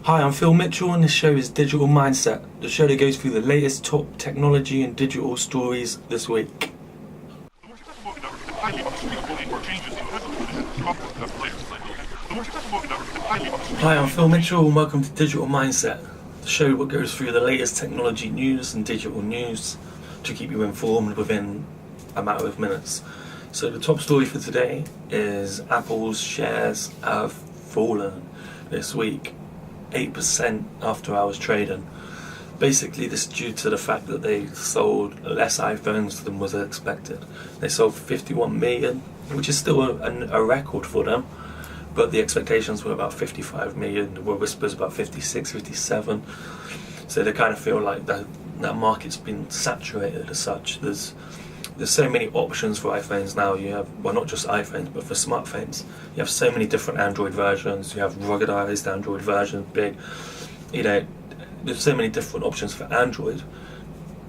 Hi, I'm Phil Mitchell and this show is Digital Mindset, the show that goes through the latest top technology and digital stories this week. Hi, I'm Phil Mitchell and welcome to Digital Mindset, the show that goes through the latest technology news and digital news to keep you informed within a matter of minutes. So the top story for today is Apple's shares have fallen this week. 8% after hours trading. Basically, this is due to the fact that they sold less iPhones than was expected. They sold 51 million, which is still a record for them, but the expectations were about 55 million. There were whispers about 56, 57. So they kind of feel like that market's been saturated as such. There's so many options for iPhones now. You have, well, not just iPhones, but for smartphones. You have so many different Android versions. You have ruggedized Android versions, big. There's so many different options for Android,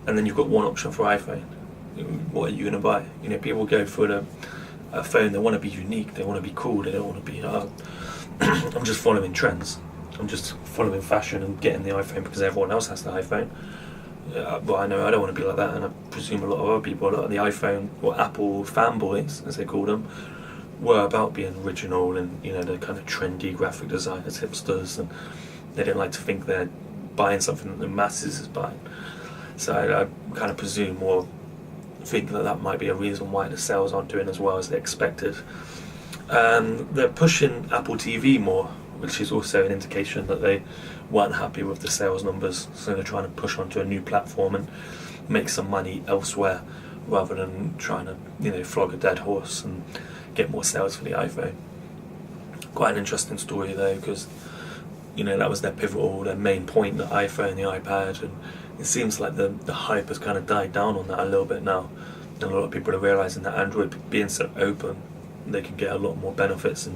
and then you've got one option for iPhone. What are you going to buy? People go for a phone. They want to be unique. They want to be cool. They don't want to be. I'm just following trends. I'm just following fashion and getting the iPhone because everyone else has the iPhone. But I know I don't want to be like that, and I presume a lot of other people, a lot of the iPhone or Apple fanboys, as they call them, were about being original and the kind of trendy graphic designers, hipsters, and they didn't like to think they're buying something that the masses is buying. So I kind of presume or think that might be a reason why the sales aren't doing as well as they expected. They're pushing Apple TV more, which is also an indication that they weren't happy with the sales numbers, so they're trying to push onto a new platform and make some money elsewhere rather than trying to flog a dead horse and get more sales for the iPhone. Quite an interesting story though, because that was their main point, the iPhone, the iPad, and it seems like the hype has kind of died down on that a little bit now, and a lot of people are realizing that Android being so open, they can get a lot more benefits and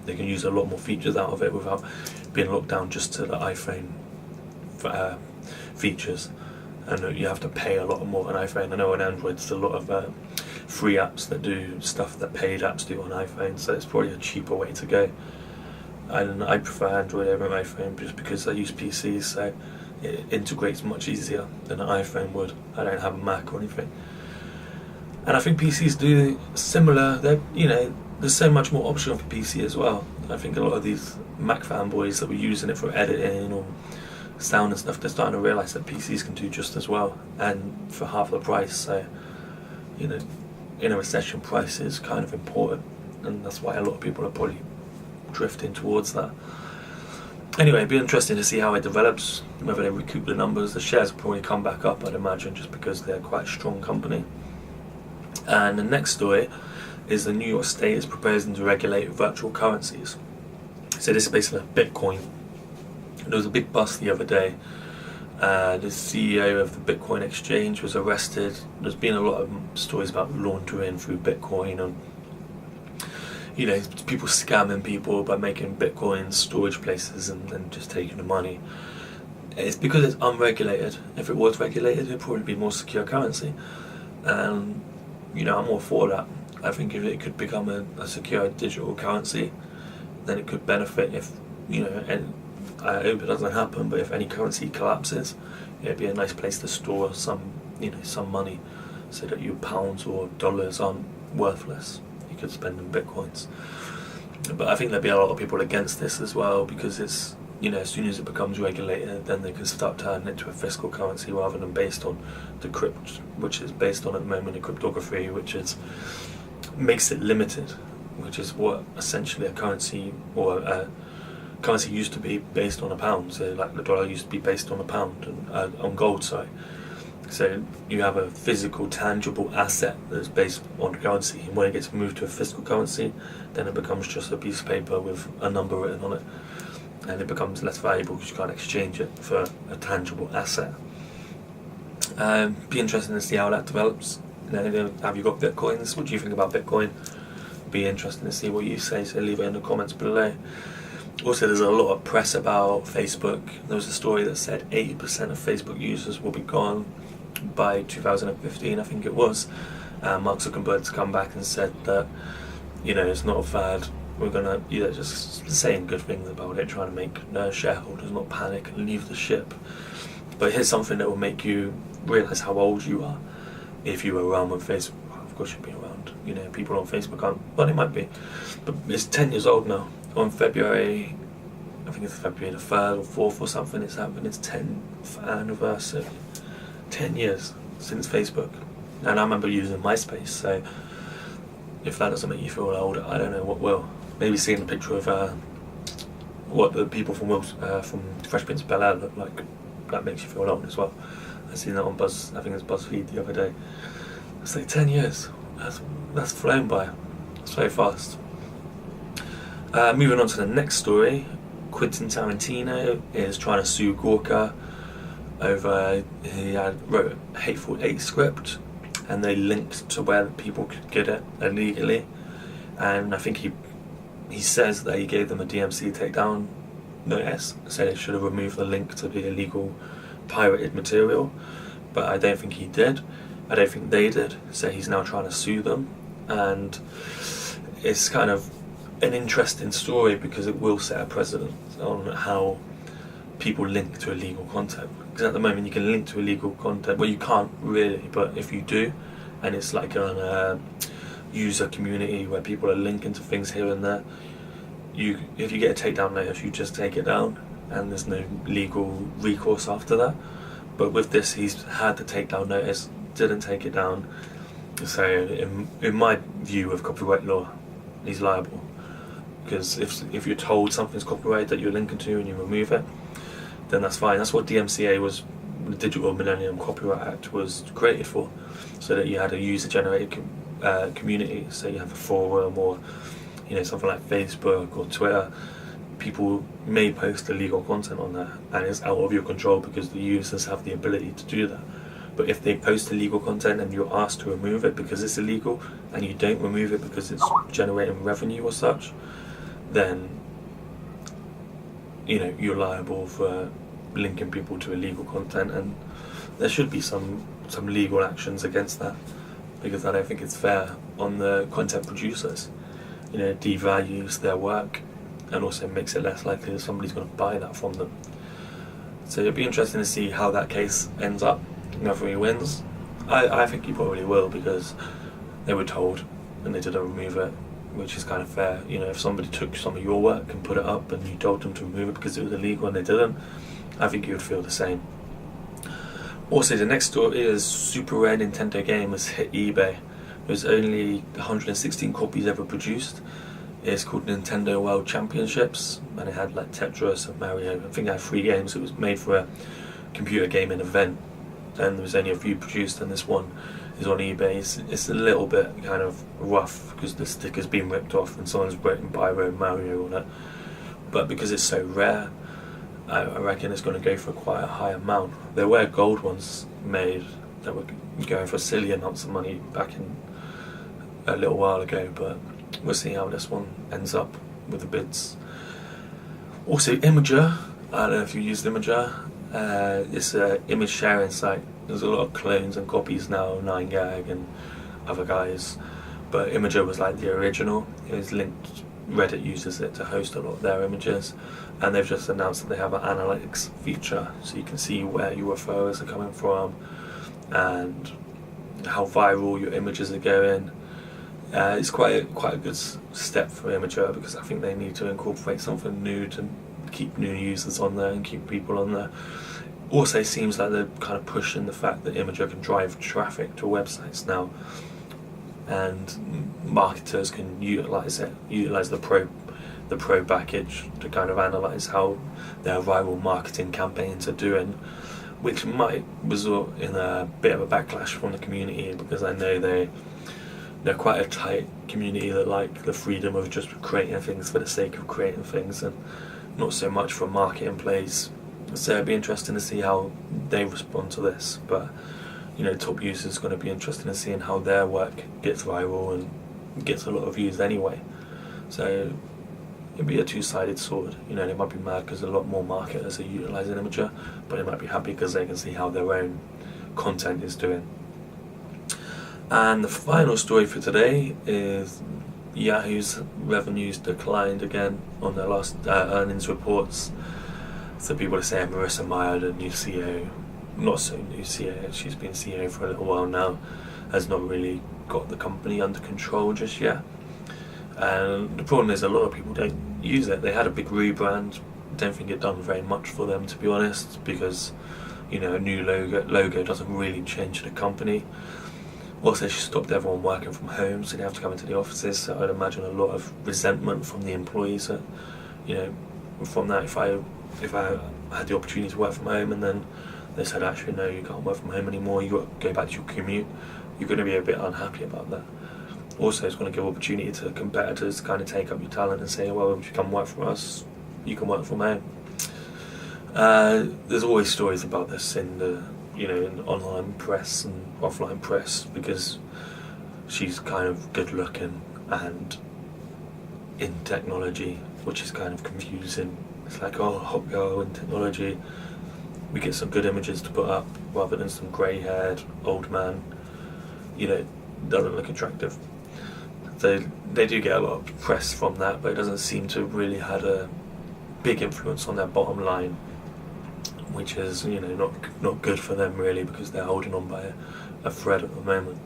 they can use a lot more features out of it without being locked down just to the iPhone features. And you have to pay a lot more on iPhone. I know on Android there's a lot of free apps that do stuff that paid apps do on iPhone, so it's probably a cheaper way to go. And I prefer Android over iPhone just because I use PCs, so it integrates much easier than an iPhone would. I don't have a Mac or anything. And I think PCs do similar. There's so much more option for PC as well. I think a lot of these Mac fanboys that were using it for editing or sound and stuff, they're starting to realise that PCs can do just as well, and for half the price. So, in a recession, price is kind of important, and that's why a lot of people are probably drifting towards that. Anyway, it'd be interesting to see how it develops, whether they recoup the numbers. The shares will probably come back up, I'd imagine, just because they're quite a strong company. And the next story is the New York State is proposing to regulate virtual currencies. So this is basically Bitcoin. There was a big bust the other day. The CEO of the Bitcoin exchange was arrested. There's been a lot of stories about laundering through Bitcoin and people scamming people by making Bitcoin storage places and just taking the money. It's because it's unregulated. If it was regulated, it would probably be more secure currency. And I'm all for that. I think if it could become a secure digital currency, then it could benefit if, and I hope it doesn't happen, but if any currency collapses, it'd be a nice place to store some money so that your pounds or dollars aren't worthless. You could spend in Bitcoins. But I think there'd be a lot of people against this as well, because it's, as soon as it becomes regulated, then they can start turning it to a fiscal currency rather than based on the which is based on at the moment the cryptography, which makes it limited, which is what essentially a currency or a currency used to be based on a pound. So like the dollar used to be based on a pound and on gold, sorry. So you have a physical, tangible asset that's based on currency, and when it gets moved to a fiscal currency, then it becomes just a piece of paper with a number written on it, and it becomes less valuable because you can't exchange it for a tangible asset. Be interesting to see how that develops. Have you got Bitcoins? What do you think about Bitcoin? Be interesting to see what you say, so leave it in the comments below. Also, there's a lot of press about Facebook. There was a story that said 80% of Facebook users will be gone by 2015, I think it was. Mark Zuckerberg's come back and said that, it's not a fad. we're gonna either just saying good things about it, trying to make shareholders not panic and leave the ship. But here's something that will make you realise how old you are if you were around when Facebook. Well, of course, you'd be around. You know, people on Facebook aren't. Well, they might be, but it's 10 years old now. On February, I think it's February the 3rd or 4th or something. It's happened. It's 10th anniversary. 10 years since Facebook, and I remember using MySpace. So if that doesn't make you feel old, I don't know what will. Maybe seeing a picture of what the people from Fresh Prince of Bel-Air look like, that makes you feel old as well. I seen that on I think it's BuzzFeed the other day. It's like 10 years. That's flown by so fast. Moving on to the next story, Quentin Tarantino is trying to sue Gawker over he wrote a Hateful Eight script, and they linked to where people could get it illegally, and I think he says that he gave them a DMC takedown notice, so they should have removed the link to the illegal pirated material, but I don't think he did. I don't think they did, so he's now trying to sue them, and it's kind of an interesting story because it will set a precedent on how people link to illegal content. Because at the moment you can link to illegal content, well, you can't really, but if you do, and it's like on a user community where people are linking to things here and there, if you get a takedown notice, you just take it down and there's no legal recourse after that. But with this, he's had the takedown notice, didn't take it down, so in my view of copyright law, he's liable. Because if you're told something's copyrighted that you're linking to and you remove it, then that's fine. That's what DMCA was, the Digital Millennium Copyright Act, was created for, so that you had a user-generated community. So you have a forum or something like Facebook or Twitter. People may post illegal content on there, and it's out of your control because the users have the ability to do that. But if they post illegal content and you're asked to remove it because it's illegal, and you don't remove it because it's generating revenue or such, then you're liable for linking people to illegal content, and there should be some legal actions against that, because I don't think it's fair on the content producers. It devalues their work and also makes it less likely that somebody's going to buy that from them. So it'll be interesting to see how that case ends up, whether he wins. I think he probably will, because they were told and they didn't remove it, which is kind of fair. If somebody took some of your work and put it up and you told them to remove it because it was illegal and they didn't, I think you would feel the same. Also, the next story is super rare Nintendo game has hit eBay. There's only 116 copies ever produced. It's called Nintendo World Championships, and it had like Tetris and Mario. I think it had 3 games. It was made for a computer gaming event, and there was only a few produced, and this one is on eBay. It's a little bit kind of rough because the sticker's been ripped off and someone's written Byro Mario on it. But because it's so rare, I reckon it's going to go for quite a high amount. There were gold ones made that were going for silly amounts of money back in a little while ago, but we'll see how this one ends up with the bids. Also, Imgur. I don't know if you used Imgur. It's an image sharing site. There's a lot of clones and copies now, 9gag and other guys, but Imgur was like the original. It was linked. Reddit uses it to host a lot of their images, and they've just announced that they have an analytics feature, so you can see where your referrals are coming from and how viral your images are going. It's quite a good step for Imgur, because I think they need to incorporate something new to keep new users on there and keep people on there. Also, it seems like they're kind of pushing the fact that Imgur can drive traffic to websites now, and marketers can utilize the pro package to kind of analyze how their viral marketing campaigns are doing, which might result in a bit of a backlash from the community, because I know they're quite a tight community that like the freedom of just creating things for the sake of creating things, and not so much for marketing plays. So it'd be interesting to see how they respond to this. But top users are going to be interested in seeing how their work gets viral and gets a lot of views anyway. So it'd be a two-sided sword. They might be mad because a lot more marketers are utilising Imgur, but they might be happy because they can see how their own content is doing. And the final story for today is Yahoo's revenues declined again on their last earnings reports. So people are saying Marissa, the new CEO, not so new CEO, she's been CEO for a little while now, has not really got the company under control just yet. And the problem is a lot of people don't use it. They had a big rebrand. Don't think it done very much for them, to be honest, because a new logo doesn't really change the company. Also, she stopped everyone working from home, so they have to come into the offices. So I'd imagine a lot of resentment from the employees. That, from that, if I had the opportunity to work from home and then they said, actually, no, you can't work from home anymore, you got to go back to your commute, you're going to be a bit unhappy about that. Also, it's going to give opportunity to competitors to kind of take up your talent and say, well, if you come work for us, you can work from home. There's always stories about this in the in online press and offline press, because she's kind of good looking and in technology, which is kind of confusing. It's like, oh, hot girl in technology. We get some good images to put up rather than some grey-haired old man. Doesn't look attractive. They do get a lot of press from that, but it doesn't seem to really had a big influence on their bottom line, which is not good for them really, because they're holding on by a thread at the moment.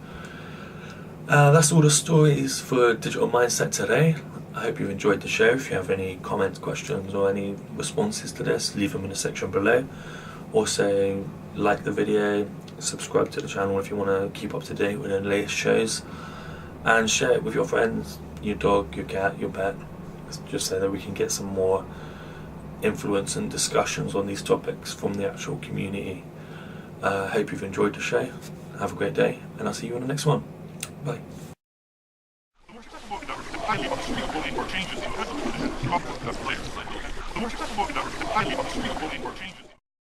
That's all the stories for Digital Mindset today. I hope you've enjoyed the show. If you have any comments, questions, or any responses to this, leave them in the section below. Also, like the video, subscribe to the channel if you want to keep up to date with the latest shows, and share it with your friends, your dog, your cat, your pet, just so that we can get some more influence and discussions on these topics from the actual community. Hope you've enjoyed the show. Have a great day, and I'll see you on the next one. Bye. The more